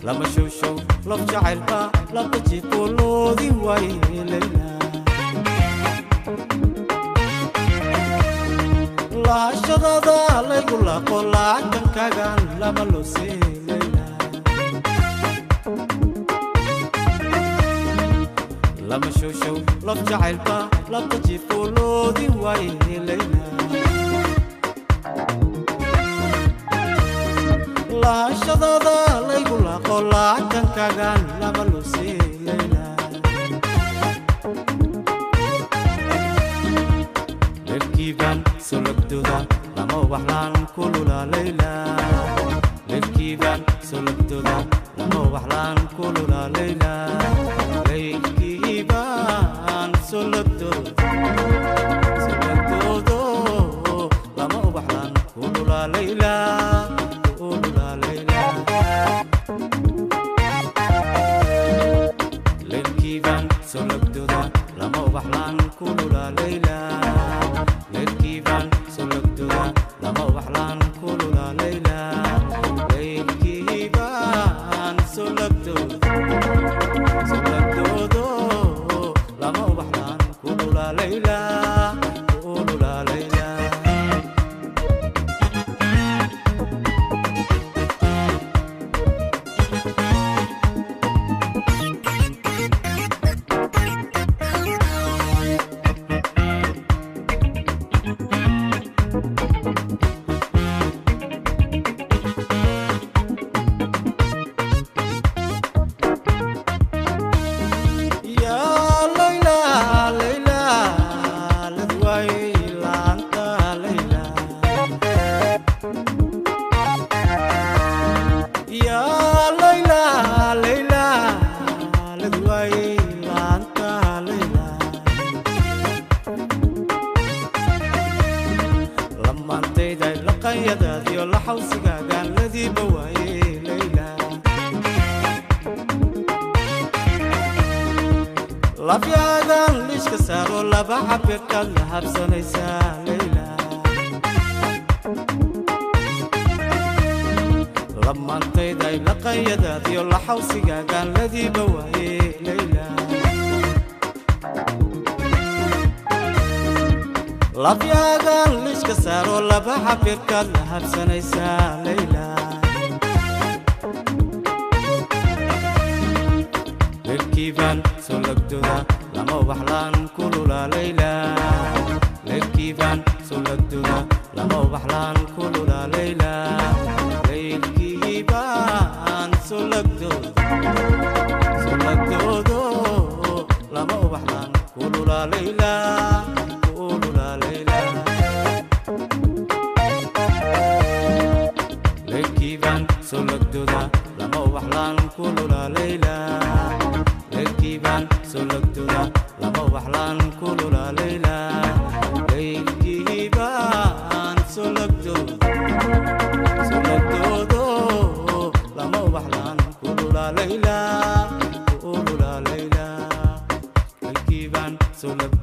Laamashoosho love jacaylka laba jibooloodi way Layla laashadada laygu laqo laacankagan lama loo sii Layla Laamashoosho love jacaylka laba jibooloodi way Layla laashadada laygu laqo laacankagan lama loo sii Layla Lelkiiban sologdooda lama waxlaan kulula Layla Lelkiiban sologdooda lama waxlaan kulula Layla Lelkiiban sologdooda lama waxlaan kulula Layla Lelkiiban sologdooda lama waxlaan kulula Layla Lelkiiban sologdooda lama waxlaan kulula Layla Lelkiiban sologdooda lama waxlaan kulula Layla laqayadaadiyo la xawsigaagaan ladiiba waaye Layla lafyaagan liiska saaro laba cabirkaad la habsanaysaa Layla lamantayday laqayadaadiyo la xawsigaagaan ladiiba waaye Layla lafyaagan liiska saaro laba cabirkaad la habsanaysaa Layla Lelkiiban sologdooda lama waxlaan kulula Layla Lelkiiban sologdooda lama waxlaan kulula Layla Lelkiiban sologdooda lama waxlaan kulula Layla Lelkiiban sologdooda lama waxlaan kulula Layla Lelkiiban sologdooda lama waxlaan kulula Layla Lelkiiban sologdooda lama waxlaan kulula Layla Lelkiiban sologdooda